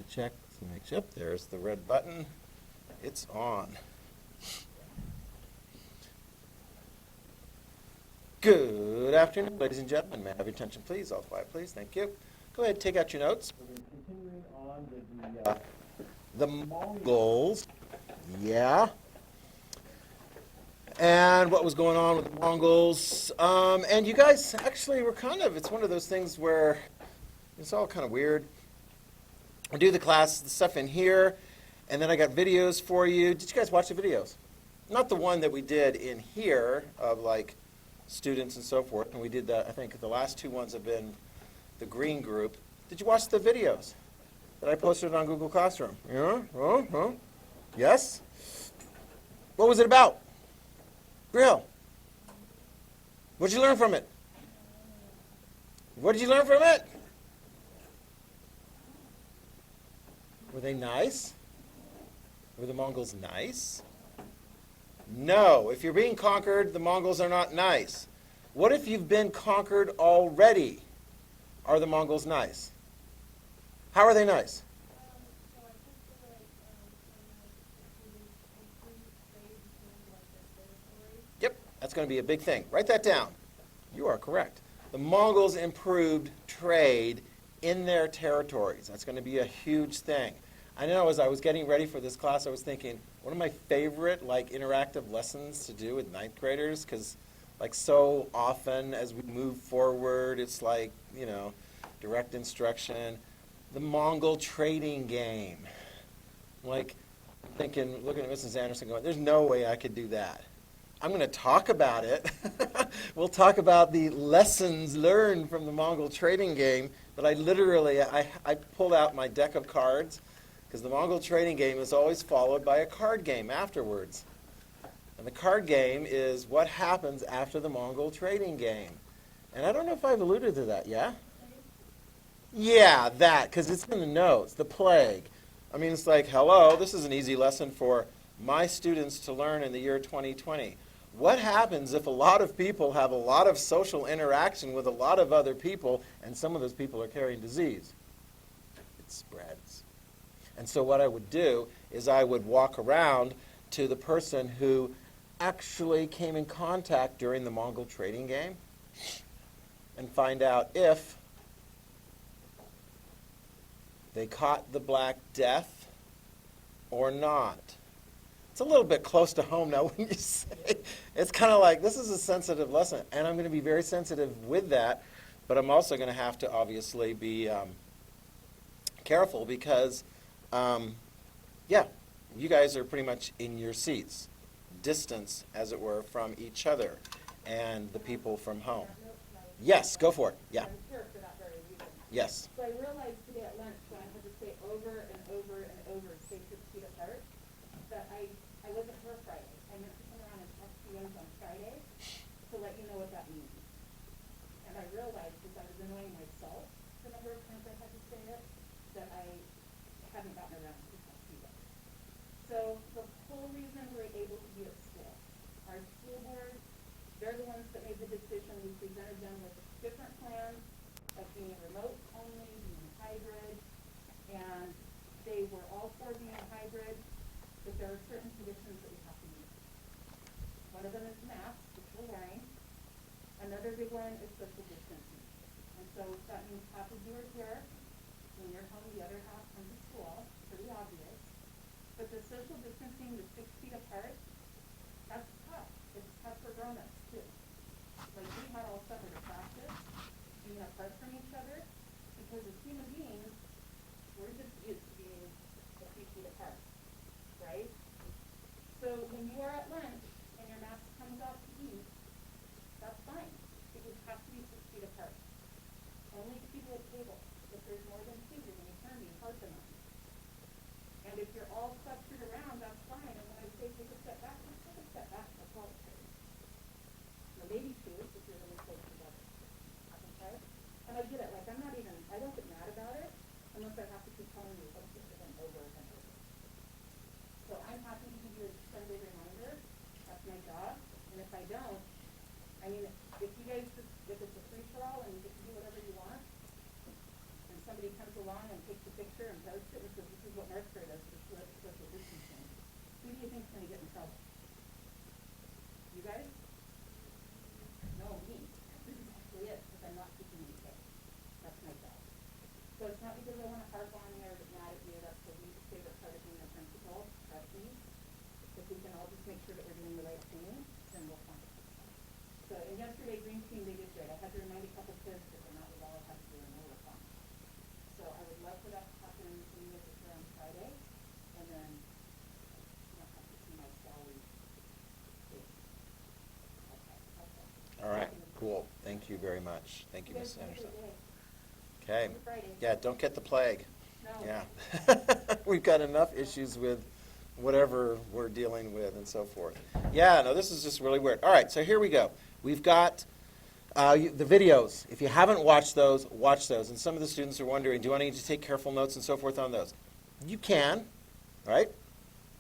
check to make sure. Yep, there's the red button. It's on. Good afternoon, ladies and gentlemen. May I have your attention, please? All quiet, please. Thank you. Go ahead and take out your notes. We're continuing on with the Mongols. Yeah. And what was going on with the Mongols. And you guys actually were it's one of those things where it's all kind of weird. I do the stuff in here, and then I got videos for you. Did you guys watch the videos? Not the one that we did in here of like students and so forth. And we did that, I think the last two ones have been the green group. Did you watch the videos that I posted on Google Classroom? Yeah? Yes? What was it about? Real. What did you learn from it? What did you learn from it? Were they nice? Were the Mongols nice? No. If you're being conquered, the Mongols are not nice. What if you've been conquered already? Are the Mongols nice? How are they nice? Yep, that's going to be a big thing. Write that down. You are correct. The Mongols improved trade in their territories. That's going to be a huge thing. I know as I was getting ready for this class, I was thinking, one of my favorite interactive lessons to do with ninth graders, because so often as we move forward, it's direct instruction. The Mongol trading game. Thinking, looking at Mrs. Anderson going, there's no way I could do that. I'm going to talk about it. We'll talk about the lessons learned from the Mongol trading game, but I pulled out my deck of cards, because the Mongol trading game is always followed by a card game afterwards. And the card game is what happens after the Mongol trading game. And I don't know if I've alluded to that, yeah? Yeah, that, because it's in the notes, the plague. I mean, it's hello, this is an easy lesson for my students to learn in the year 2020. What happens if a lot of people have a lot of social interaction with a lot of other people, and some of those people are carrying disease? It spreads. And so what I would do is I would walk around to the person who actually came in contact during the Mongol trading game and find out if they caught the Black Death or not. It's a little bit close to home now when you say, it's kind of this is a sensitive lesson, and I'm going to be very sensitive with that, but I'm also going to have to obviously be careful because, you guys are pretty much in your seats, distance, as it were, from each other and the people from home. Yes, go for it. Yeah. I'm here for that very reason. Yes. So I realized today at lunch when I had to say over and over and over, stay 6 feet apart, that I wasn't here Friday. I meant to come around and talk to you guys on Friday to let you know what that means. And I realized, because I was annoying myself the number of times I had to say it, that I hadn't gotten around to talk to you guys. So the whole reason we're able to be at school, our school board, they're the ones that made the decision. We presented them with different plans of being remote only, being hybrid, and they were all for being hybrid, but there are certain conditions that we have to meet. One of them is masks, which we're wearing. Another big one is social distancing. And so that means half of you are here. When you're home, the other half comes to school. Pretty obvious. But the social distancing, the 6 feet apart, that's tough. It's tough for grown-ups, too. We had all suffered a practice being apart from each other, because as human beings, we're just used to being a few feet apart, right? So when you are at lunch and your mask comes off to eat, that's fine. It would have to be 6 feet apart. Only people at table. If there's more than two, you're going to turn me hard enough. And if you're all clustered around, that's fine. And when I say take a step back, let's take a step back. That's all it takes. Maybe two if you're really close together. Okay? And I get it. I don't get mad about it unless I have to keep telling you what's different over and over. So I'm happy to give you a Sunday reminder. That's my job. And if I don't, if you guys if it's a free-for-all and you get to do whatever you want, and somebody comes along along and takes a picture and posts it and says, this is what North Korea does for social distancing, who do you think is going to get in trouble? You guys? No, me. This is actually it, because I'm not keeping you safe. That's my job. So it's not because I want to harp on you or get mad at you. That's the least favorite part of being a principal. Trust me. If we can all just make sure that we're doing the right thing, then we'll find it. So, and yesterday, Green Team, they did great. I had to remind a couple kids that they're not all I have to do, and they were fine. So I would love for that to happen when you guys are here on Friday, and then you don't have to see my salary face. Okay. All right, cool. Thank you very much. Thank you, You guys Ms. have a Anderson. good day. Okay. Happy Friday. Yeah, don't get the plague. No. Yeah. We've got enough issues with whatever we're dealing with and so forth. Yeah, no, this is just really weird. All right, so here we go. We've got the videos. If you haven't watched those, watch those. And some of the students are wondering, do I need to take careful notes and so forth on those? You can, right?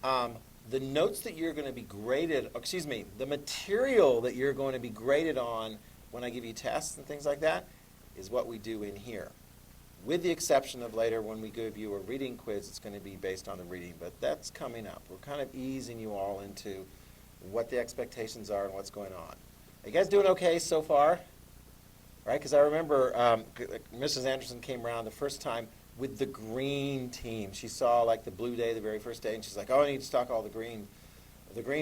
The notes that you're going to be graded, the material that you're going to be graded on when I give you tests and things like that is what we do in here. With the exception of later when we give you a reading quiz, it's going to be based on the reading, but that's coming up. We're kind of easing you all into what the expectations are and what's going on. Are you guys doing okay so far? Right? Because I remember Mrs. Anderson came around the first time with the green team. She saw like the blue day the very first day, and she's like, "Oh, I need to stock all the green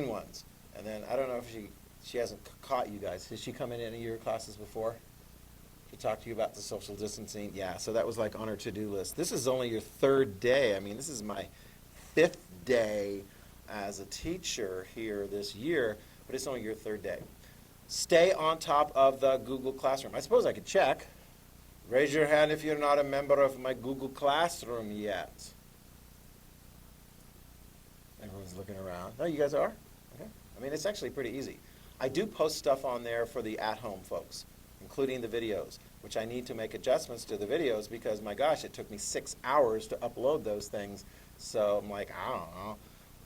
ones." And then I don't know if she hasn't caught you guys. Has she come in any of your classes before? She talked to you about the social distancing? Yeah, so that was like on her to-do list. This is only your third day. I mean, this is my 5th day as a teacher here this year, but it's only your 3rd day. Stay on top of the Google Classroom. I suppose I could check. Raise your hand if you're not a member of my Google Classroom yet. Everyone's looking around. No, you guys are? Okay. I mean, it's actually pretty easy. I do post stuff on there for the at-home folks, including the videos, which I need to make adjustments to the videos because, my gosh, it took me 6 hours to upload those things. So I'm like, I don't know.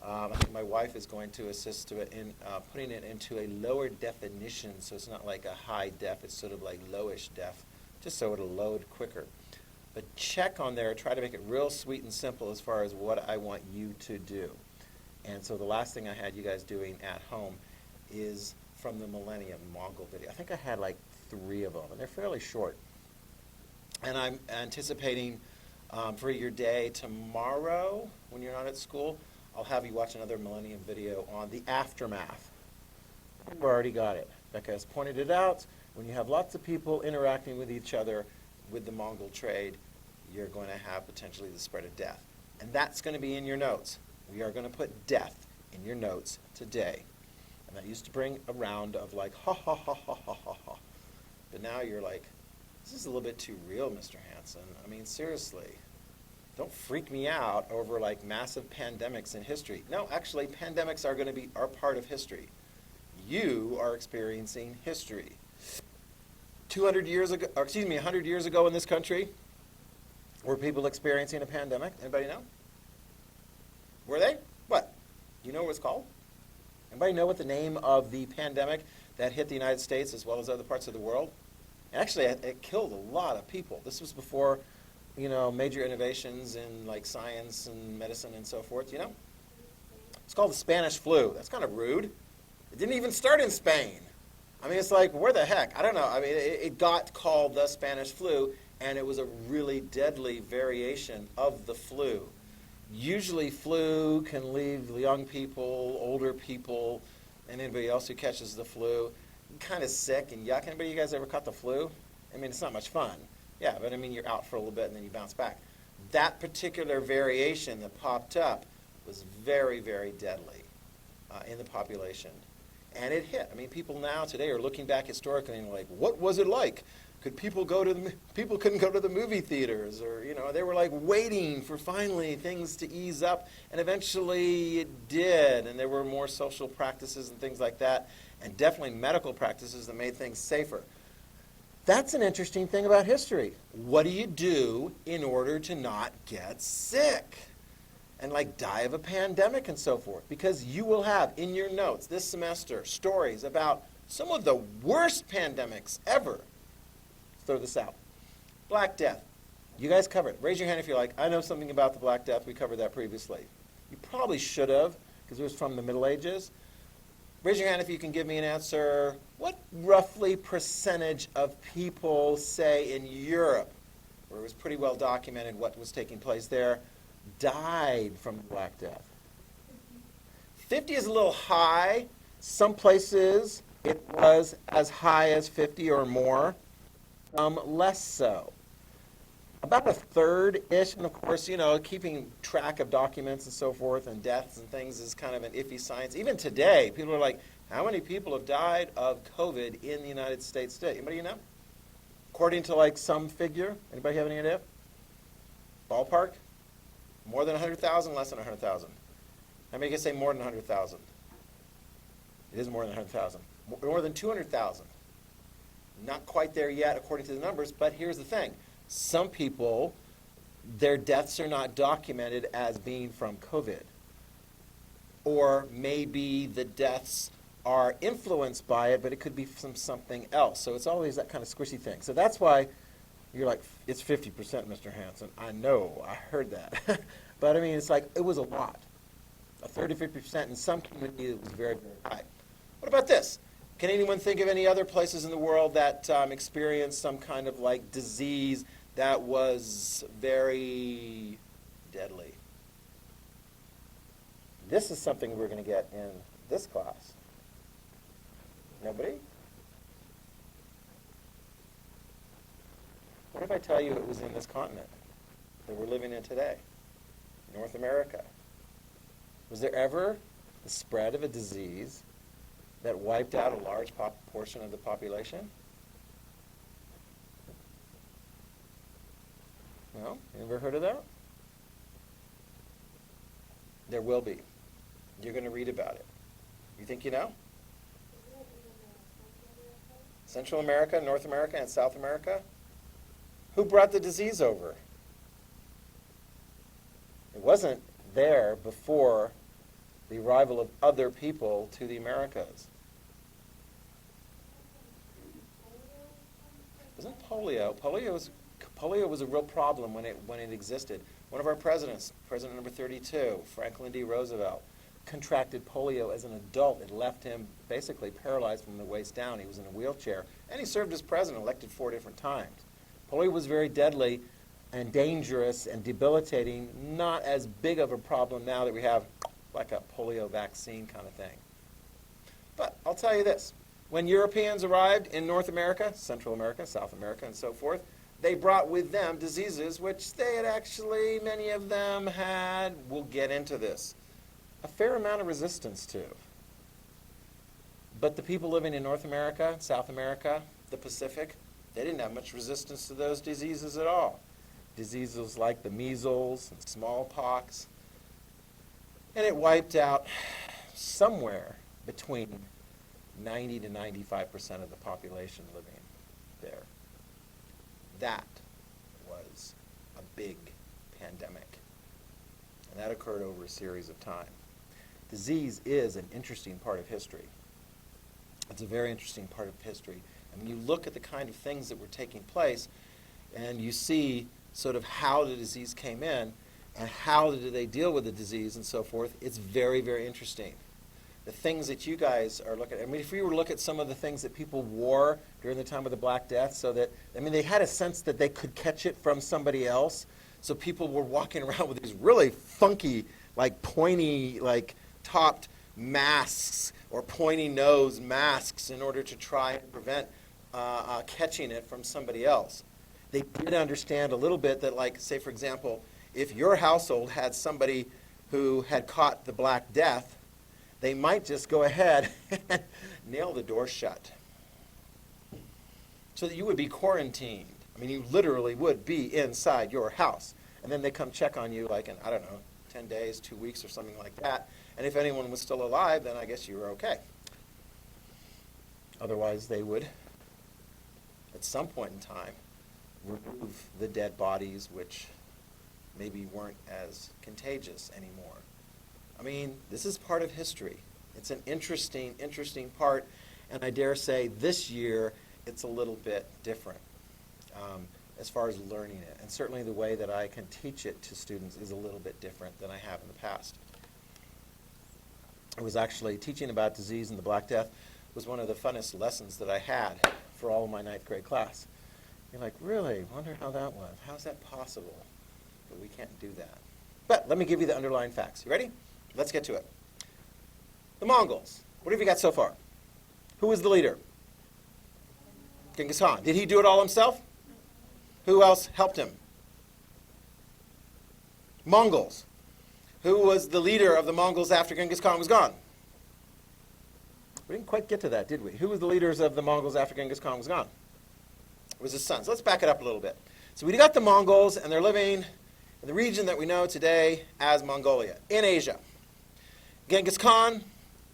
I think my wife is going to assist in putting it into a lower definition, so it's not like a high def, it's sort of like lowish def, just so it'll load quicker. But check on there, try to make it real sweet and simple as far as what I want you to do. And so the last thing I had you guys doing at home is from the Millennium Mongol video. I think I had like 3 of them, and they're fairly short. And I'm anticipating for your day tomorrow, when you're not at school, I'll have you watch another Millennium video on the aftermath. We've already got it. Becca has pointed it out. When you have lots of people interacting with each other with the Mongol trade, you're going to have potentially the spread of death. And that's going to be in your notes. We are going to put death in your notes today. And that used to bring a round of like, ha, ha, ha, ha, ha, ha, ha. But now you're like, this is a little bit too real, Mr. Hansen. I mean, seriously. Don't freak me out over like massive pandemics in history. No, actually, pandemics are part of history. You are experiencing history. 100 years ago in this country, were people experiencing a pandemic? Anybody know? Were they? What? You know what it's called? Anybody know what the name of the pandemic that hit the United States as well as other parts of the world? Actually, it killed a lot of people. This was before, major innovations in like science and medicine and so forth, It's called the Spanish flu. That's kind of rude. It didn't even start in Spain. I mean, it's like, where the heck? I don't know. I mean, it got called the Spanish flu, and it was a really deadly variation of the flu. Usually flu can leave young people, older people, and anybody else who catches the flu kind of sick and yuck. Anybody of you guys ever caught the flu? I mean, it's not much fun. Yeah, but I mean, you're out for a little bit and then you bounce back. That particular variation that popped up was very, very deadly in the population. And it hit. I mean, people now today are looking back historically and like, what was it like? People couldn't go to the movie theaters, or they were like waiting for finally things to ease up, and eventually it did, and there were more social practices and things like that, and definitely medical practices that made things safer. That's an interesting thing about history. What do you do in order to not get sick and like die of a pandemic and so forth? Because you will have in your notes this semester stories about some of the worst pandemics ever. Throw this out. Black Death. You guys cover it. Raise your hand if you're like, I know something about the Black Death. We covered that previously. You probably should have, because it was from the Middle Ages. Raise your hand if you can give me an answer. What roughly percentage of people, say in Europe, where it was pretty well documented what was taking place there, died from the Black Death? 50 is a little high. Some places it was as high as 50 or more, some less so. About a third-ish, and of course, you know, keeping track of documents and so forth and deaths and things is kind of an iffy science. Even today, people are like, how many people have died of COVID in the United States today? Anybody know? According to like some figure, anybody have any idea? Ballpark? More than 100,000, less than 100,000? How many can say more than 100,000? It is more than 100,000. More than 200,000. Not quite there yet according to the numbers, but here's the thing. Some people, their deaths are not documented as being from COVID. Or maybe the deaths are influenced by it, but it could be from something else. So it's always that kind of squishy thing. So that's why you're like, it's 50%, Mr. Hansen. I know, I heard that. But I mean, it's like, it was a lot. A 30 to 50%. In some communities, it was very, very high. What about this? Can anyone think of any other places in the world that experienced some kind of like disease that was very deadly? This is something we're going to get in this class. Nobody? What if I tell you it was in this continent that we're living in today, North America? Was there ever the spread of a disease that wiped out a large portion of the population? No? You ever heard of that? There will be. You're going to read about it. You think you know? Central America, North America, and South America? Who brought the disease over? It wasn't there before the arrival of other people to the Americas. Wasn't polio? Polio was a real problem when it existed. One of our presidents, President number 32, Franklin D. Roosevelt, contracted polio as an adult. It left him basically paralyzed from the waist down. He was in a wheelchair, and he served as president, elected 4 different times. Polio was very deadly and dangerous and debilitating, not as big of a problem now that we have like a polio vaccine kind of thing. But I'll tell you this. When Europeans arrived in North America, Central America, South America, and so forth, they brought with them diseases which they had actually, many of them had, we'll get into this, a fair amount of resistance to. But the people living in North America, South America, the Pacific, they didn't have much resistance to those diseases at all. Diseases like the measles and smallpox. And it wiped out somewhere between 90 to 95% of the population living there. That was a big pandemic. And that occurred over a series of time. Disease is an interesting part of history. It's a very interesting part of history. And when you look at the kind of things that were taking place, and you see sort of how the disease came in, and how did they deal with the disease and so forth, it's very, very interesting. The things that you guys are looking at, I mean, if you were to look at some of the things that people wore during the time of the Black Death, so that, I mean, they had a sense that they could catch it from somebody else, so people were walking around with these really funky, like pointy, like topped masks or pointy nose masks in order to try and prevent catching it from somebody else. They did understand a little bit that, like, say, for example, if your household had somebody who had caught the Black Death, they might just go ahead and nail the door shut so that you would be quarantined. I mean, you literally would be inside your house. And then they come check on you like in, I don't know, 10 days, 2 weeks or something like that. And if anyone was still alive, then I guess you were okay. Otherwise, they would, at some point in time, remove the dead bodies, which maybe weren't as contagious anymore. I mean, this is part of history. It's an interesting, interesting part, and I dare say this year it's a little bit different. as far as learning it. And certainly the way that I can teach it to students is a little bit different than I have in the past. I was actually teaching about disease and the Black Death was one of the funnest lessons that I had for all of my 9th grade class. You're like, really? Wonder how that was. How is that possible? But we can't do that. But let me give you the underlying facts. You ready? Let's get to it. The Mongols. What have you got so far? Who was the leader? Genghis Khan. Did he do it all himself? Who else helped him? Mongols. Who was the leader of the Mongols after Genghis Khan was gone? We didn't quite get to that, did we? Who was the leaders of the Mongols after Genghis Khan was gone? It was his sons. Let's back it up a little bit. So we got the Mongols, and they're living in the region that we know today as Mongolia, in Asia. Genghis Khan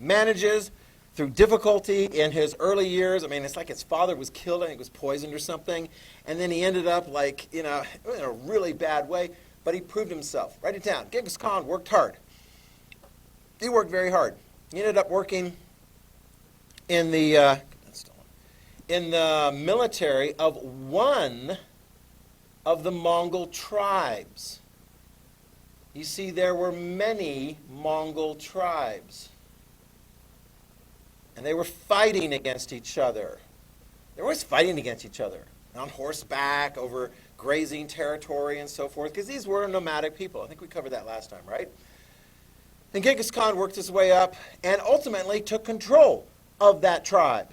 manages, through difficulty in his early years, I mean, it's like his father was killed, I think he was poisoned or something, and then he ended up like, in a really bad way, but he proved himself. Write it down. Genghis Khan worked hard. He worked very hard. He ended up working in the military of one of the Mongol tribes. You see, there were many Mongol tribes. And they were fighting against each other. They were always fighting against each other. On horseback, over grazing territory and so forth, because these were nomadic people. I think we covered that last time, right? And Genghis Khan worked his way up and ultimately took control of that tribe.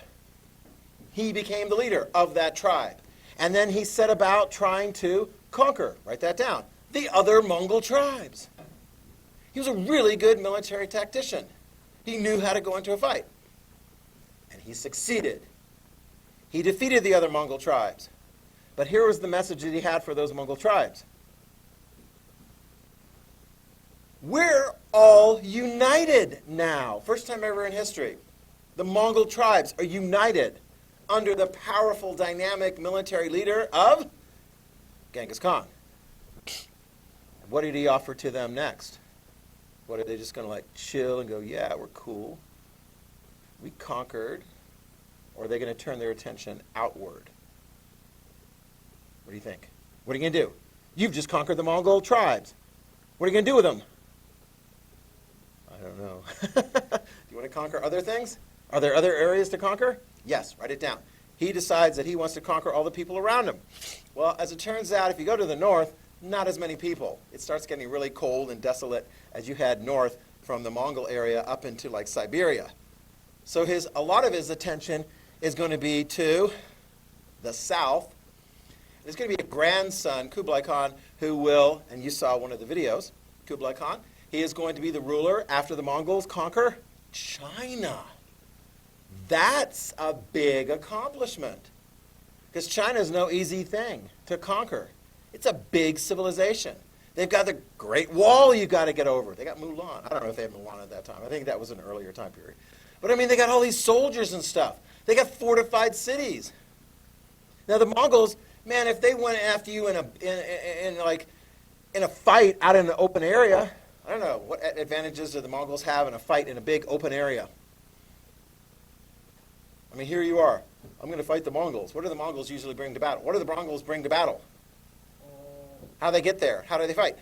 He became the leader of that tribe. And then he set about trying to conquer, write that down, the other Mongol tribes. He was a really good military tactician. He knew how to go into a fight. And he succeeded. He defeated the other Mongol tribes. But here was the message that he had for those Mongol tribes. We're all united now. First time ever in history. The Mongol tribes are united under the powerful, dynamic military leader of Genghis Khan. What did he offer to them next? What, are they just going to like chill and go, yeah, we're cool? We conquered. Or are they going to turn their attention outward? What do you think? What are you going to do? You've just conquered the Mongol tribes. What are you going to do with them? I don't know. Do you want to conquer other things? Are there other areas to conquer? Yes, write it down. He decides that he wants to conquer all the people around him. Well, as it turns out, if you go to the north, not as many people. It starts getting really cold and desolate as you head north from the Mongol area up into like Siberia. So a lot of his attention is going to be to the south. There's going to be a grandson, Kublai Khan, who will, and you saw one of the videos, Kublai Khan, he is going to be the ruler after the Mongols conquer China. That's a big accomplishment. Because China is no easy thing to conquer. It's a big civilization. They've got the Great Wall you got to get over. They got Mulan. I don't know if they had Mulan at that time. I think that was an earlier time period. But I mean, they got all these soldiers and stuff. They got fortified cities. Now the Mongols, man, if they went after you in a fight out in the open area, I don't know, what advantages do the Mongols have in a fight in a big open area? I mean, here you are. I'm going to fight the Mongols. What do the Mongols usually bring to battle? What do the Mongols bring to battle? How do they get there? How do they fight?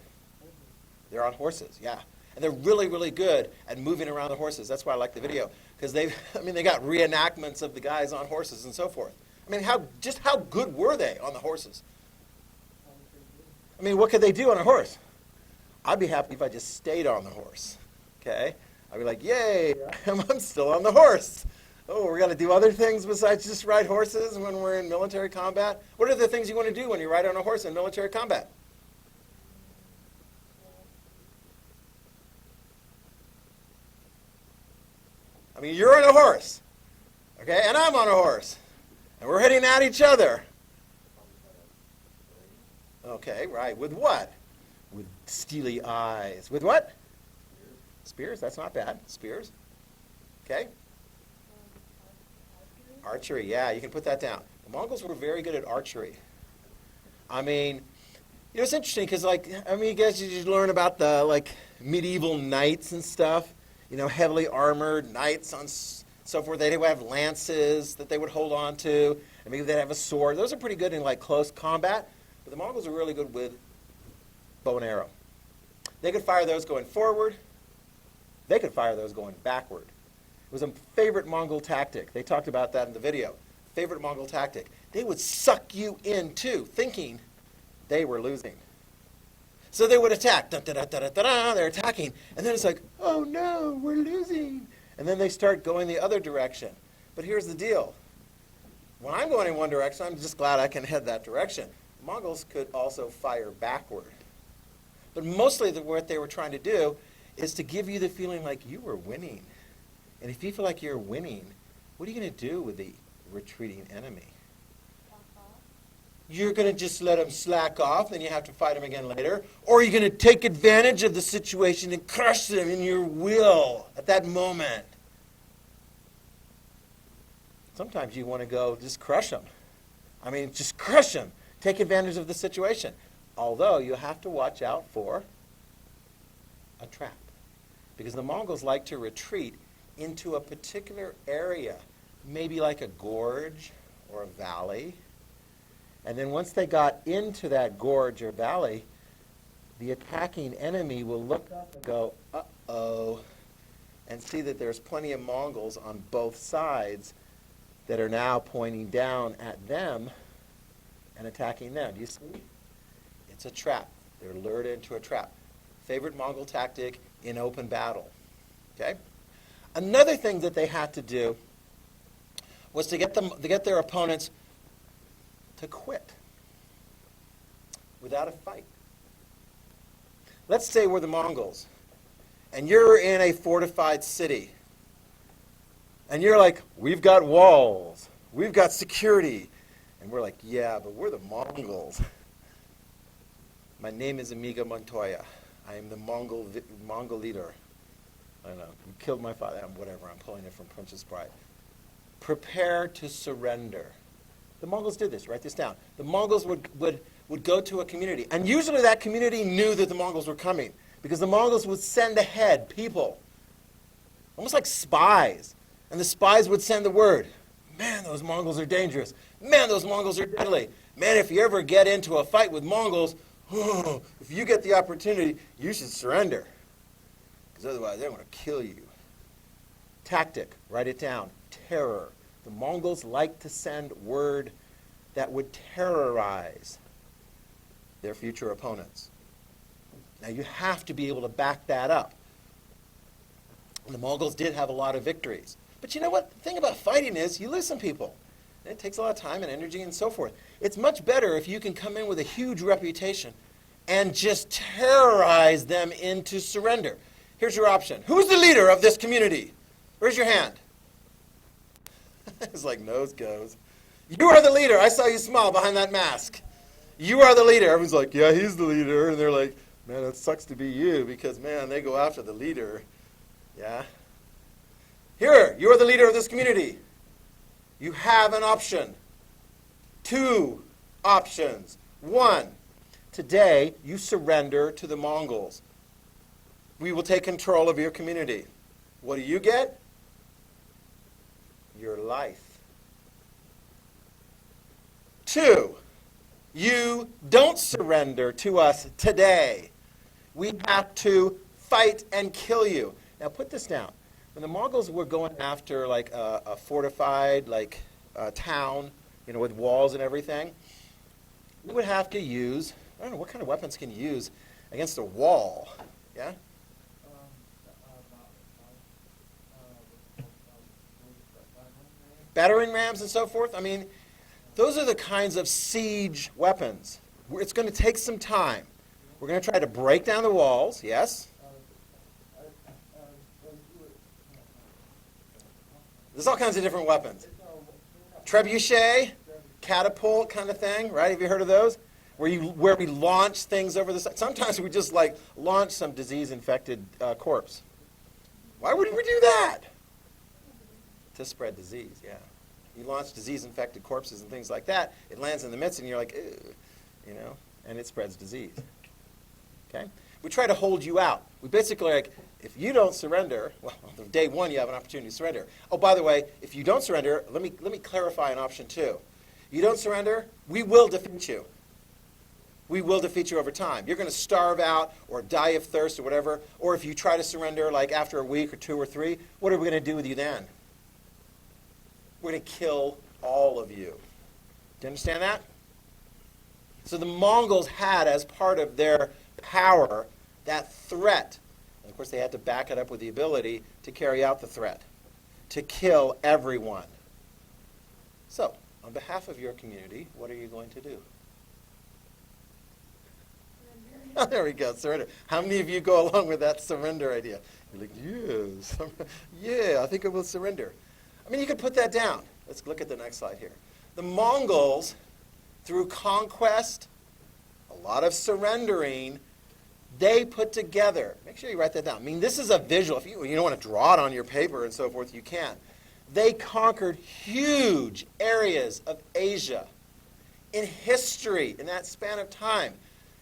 They're on horses, yeah. And they're really, really good at moving around the horses. That's why I like the video. Because they got reenactments of the guys on horses and so forth. I mean, how good were they on the horses? I mean, what could they do on a horse? I'd be happy if I just stayed on the horse, okay? I'd be like, yay, I'm still on the horse. Oh, we're going to do other things besides just ride horses when we're in military combat? What are the things you want to do when you ride on a horse in military combat? I mean, you're on a horse, okay, and I'm on a horse, and we're hitting at each other. Okay, right, with what? With steely eyes. With what? Spears, that's not bad. Spears. Okay. Archery, yeah, you can put that down. The Mongols were very good at archery. I mean, it's interesting because, you guys you learn about the, medieval knights and stuff. Heavily armored knights on so forth. They would have lances that they would hold on to, and maybe they'd have a sword. Those are pretty good in, close combat. But the Mongols were really good with bow and arrow. They could fire those going forward. They could fire those going backward. It was a favorite Mongol tactic. They talked about that in the video. Favorite Mongol tactic. They would suck you in too, thinking they were losing. So they would attack. They're attacking. And then it's like, oh no, we're losing. And then they start going the other direction. But here's the deal. When I'm going in one direction, I'm just glad I can head that direction. Mongols could also fire backward. But mostly what they were trying to do is to give you the feeling like you were winning. And if you feel like you're winning, what are you going to do with the retreating enemy? You're going to just let them slack off, then you have to fight them again later? Or are you going to take advantage of the situation and crush them in your will at that moment? Sometimes you want to go just crush them. I mean, just crush them. Take advantage of the situation. Although you have to watch out for a trap. Because the Mongols like to retreat into a particular area, maybe like a gorge or a valley. And then once they got into that gorge or valley, the attacking enemy will look up and go, uh-oh, and see that there's plenty of Mongols on both sides that are now pointing down at them and attacking them. Do you see? It's a trap. They're lured into a trap. Favorite Mongol tactic in open battle. Okay? Another thing that they had to do was to get their opponents to quit without a fight. Let's say we're the Mongols, and you're in a fortified city, and you're like, we've got walls, we've got security, and we're like, yeah, but we're the Mongols. My name is Amiga Montoya. I am the Mongol leader. I don't know, you killed my father, whatever, I'm pulling it from Princess Bride. Prepare to surrender. The Mongols did this. Write this down. The Mongols would go to a community. And usually that community knew that the Mongols were coming. Because the Mongols would send ahead people. Almost like spies. And the spies would send the word. Man, those Mongols are dangerous. Man, those Mongols are deadly. Man, if you ever get into a fight with Mongols, if you get the opportunity, you should surrender. Because otherwise they're going to kill you. Tactic. Write it down. Terror. The Mongols like to send word that would terrorize their future opponents. Now you have to be able to back that up. And the Mongols did have a lot of victories. But you know what? The thing about fighting is you lose some people. And it takes a lot of time and energy and so forth. It's much better if you can come in with a huge reputation and just terrorize them into surrender. Here's your option. Who's the leader of this community? Raise your hand. It's like nose goes. You are the leader. I saw you smile behind that mask. You are the leader. Everyone's like, yeah, he's the leader. And they're like, man, it sucks to be you because, man, they go after the leader. Yeah? Here, you are the leader of this community. You have an option. 2 options. 1, today you surrender to the Mongols. We will take control of your community. What do you get? Your life. 2, you don't surrender to us today. We have to fight and kill you. Now put this down. When the Mongols were going after like a fortified town, with walls and everything, you would have to use, I don't know, what kind of weapons can you use against a wall? Yeah? Battering rams and so forth. I mean, those are the kinds of siege weapons. It's going to take some time. We're going to try to break down the walls, yes? There's all kinds of different weapons. Trebuchet, catapult kind of thing, right? Have you heard of those? Where we launch things over the side. Sometimes we just launch some disease-infected corpse. Why would we do that? To spread disease, yeah. You launch disease-infected corpses and things like that, it lands in the midst and you're like, ew, and it spreads disease. Okay? We try to hold you out. We basically if you don't surrender, well, on day 1 you have an opportunity to surrender. Oh, by the way, if you don't surrender, let me clarify an option 2. You don't surrender, we will defeat you. we will defeat you over time. You're going to starve out or die of thirst or whatever. Or if you try to surrender like after a week or 2 or 3, what are we going to do with you then? We're going to kill all of you. Do you understand that? So the Mongols had as part of their power that threat. And of course they had to back it up with the ability to carry out the threat, to kill everyone. So, on behalf of your community, what are you going to do? Oh, there we go, surrender. How many of you go along with that surrender idea? You're like, yes, yeah, I think I will surrender. I mean, you could put that down. Let's look at the next slide here. The Mongols, through conquest, a lot of surrendering, they put together, make sure you write that down. I mean, this is a visual. If you don't want to draw it on your paper and so forth, you can. They conquered huge areas of Asia. In history, in that span of time,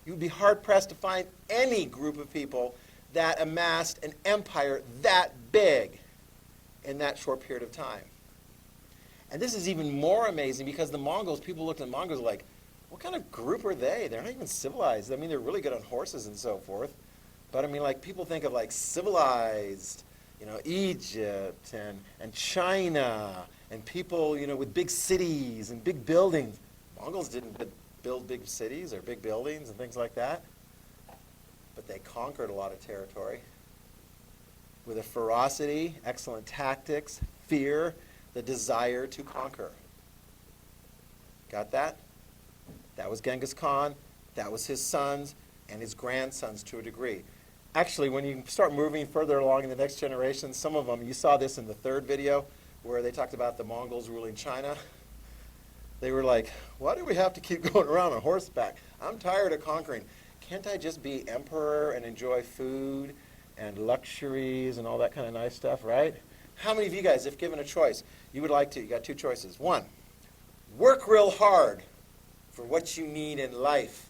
you would be hard-pressed to find any group of people that amassed an empire that big in that short period of time. And this is even more amazing because the Mongols, people looked at the Mongols like, what kind of group are they? They're not even civilized. I mean, they're really good on horses and so forth. But I mean, like, people think of like civilized, Egypt and China and people, with big cities and big buildings. Mongols didn't build big cities or big buildings and things like that. But they conquered a lot of territory with a ferocity, excellent tactics, fear, the desire to conquer. Got that? That was Genghis Khan. That was his sons and his grandsons to a degree. Actually, when you start moving further along in the next generation, some of them, you saw this in the 3rd video where they talked about the Mongols ruling China. They were like, why do we have to keep going around on horseback? I'm tired of conquering. Can't I just be emperor and enjoy food and luxuries and all that kind of nice stuff, right? How many of you guys, if given a choice, you would like to? You got 2 choices. 1, work real hard for what you need in life.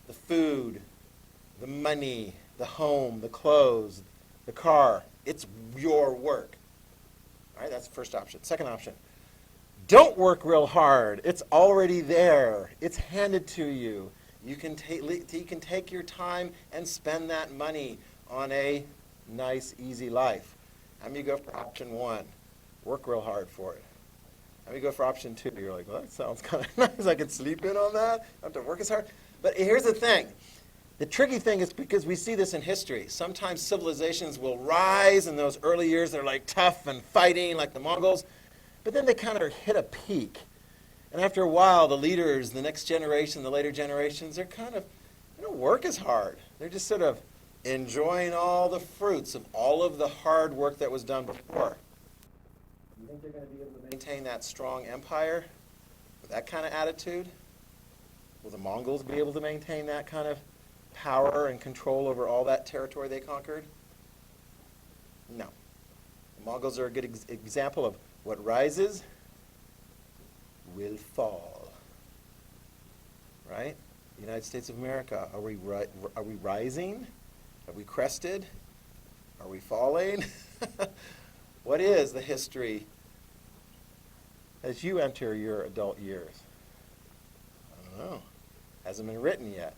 The food, the money, the home, the clothes, the car. It's your work. All right, that's the first option. Second option, don't work real hard. It's already there. It's handed to you. You can take your time and spend that money on a nice, easy life. How many go for option 1? Work real hard for it. How many go for option 2? You're like, well, that sounds kind of nice. I could sleep in on that. I have to work as hard. But here's the thing. The tricky thing is because we see this in history. Sometimes civilizations will rise in those early years. They're like tough and fighting like the Mongols. But then they kind of hit a peak. And after a while, the leaders, the next generation, the later generations, they're kind of, they don't work as hard. They're just sort of enjoying all the fruits of all of the hard work that was done before. You think they're going to be able to maintain that strong empire with that kind of attitude? Will the Mongols be able to maintain that kind of power and control over all that territory they conquered? No. The Mongols are a good example of what rises will fall. Right? The United States of America, are we rising? Have we crested? Are we falling? What is the history as you enter your adult years? I don't know. Hasn't been written yet.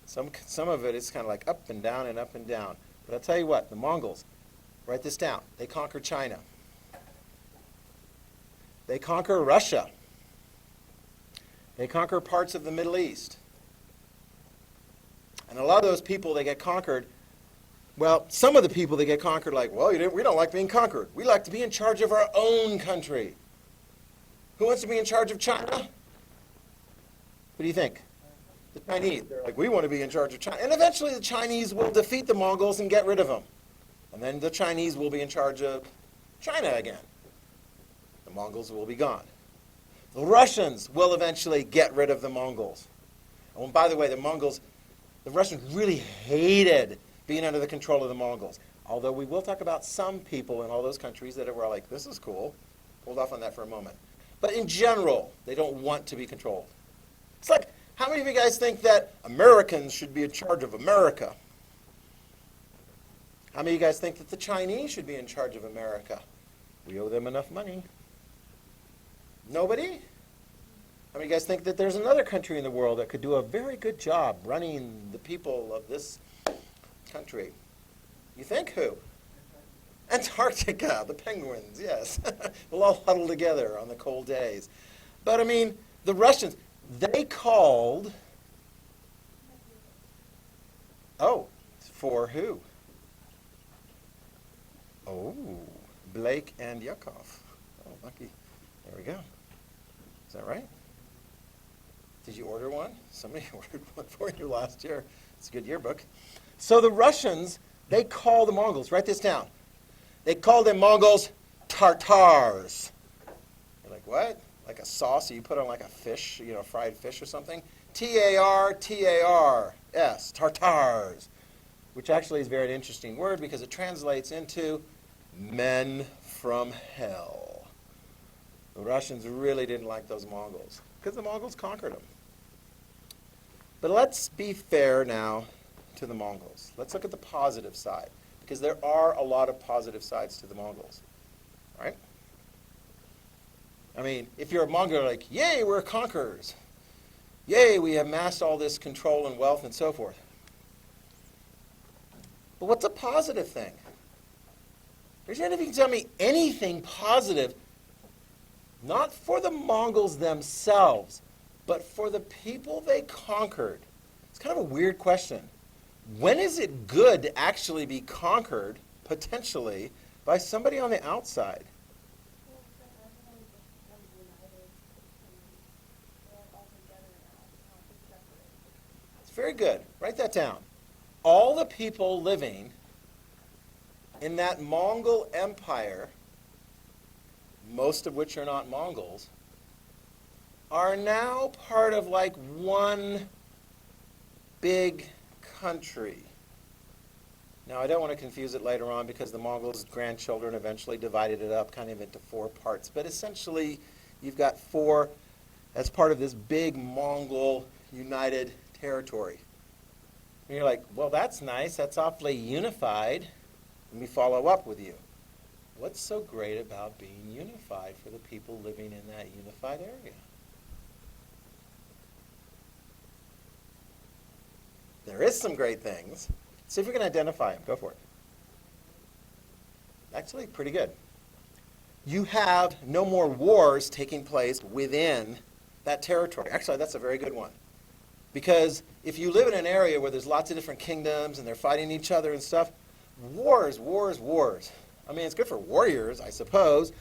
Some of it is kind of like up and down and up and down. But I'll tell you what, the Mongols, write this down. They conquer China. They conquer Russia. They conquer parts of the Middle East. And a lot of those people that get conquered, well, some of the people that get conquered like, well, we don't like being conquered. We like to be in charge of our own country. Who wants to be in charge of China? What do you think? The Chinese. They're like, we want to be in charge of China. And eventually the Chinese will defeat the Mongols and get rid of them. And then the Chinese will be in charge of China again. The Mongols will be gone. The Russians will eventually get rid of the Mongols. Oh, and by the way, the Russians really hated being under the control of the Mongols. Although we will talk about some people in all those countries that were like, this is cool. Hold off on that for a moment. But in general, they don't want to be controlled. It's like, how many of you guys think that Americans should be in charge of America? How many of you guys think that the Chinese should be in charge of America? We owe them enough money. Nobody? How many of you guys think that there's another country in the world that could do a very good job running the people of this country? You think who? Antarctica, the penguins, yes. We'll all huddle together on the cold days. But I mean, the Russians, they called, oh, for who? Oh, Blake and Yakov. Oh, lucky. There we go. Is that right? Did you order one? Somebody ordered one for you last year. It's a good yearbook. So the Russians, they call the Mongols, write this down. They call them Mongols Tartars. You're like, what? Like a sauce you put on like a fish, fried fish or something? T-A-R-T-A-R-S, Tartars, which actually is a very interesting word because it translates into men from hell. The Russians really didn't like those Mongols because the Mongols conquered them. But let's be fair now to the Mongols. Let's look at the positive side because there are a lot of positive sides to the Mongols, right? I mean, if you're a Mongol, you're like, yay, we're conquerors. Yay, we have amassed all this control and wealth and so forth. But what's a positive thing? There's any of you can tell me anything positive, not for the Mongols themselves, but for the people they conquered. It's kind of a weird question. When is it good to actually be conquered, potentially, by somebody on the outside? It's very good. Write that down. All the people living in that Mongol Empire, most of which are not Mongols, are now part of like one big country. Now, I don't want to confuse it later on because the Mongols' grandchildren eventually divided it up kind of into 4 parts. But essentially, you've got 4 as part of this big Mongol united territory. And you're like, well, that's nice. That's awfully unified. Let me follow up with you. What's so great about being unified for the people living in that unified area? There is some great things. See if we can identify them. Go for it. Actually, pretty good. You have no more wars taking place within that territory. Actually, that's a very good one. Because if you live in an area where there's lots of different kingdoms and they're fighting each other and stuff, wars. I mean, it's good for warriors, I suppose,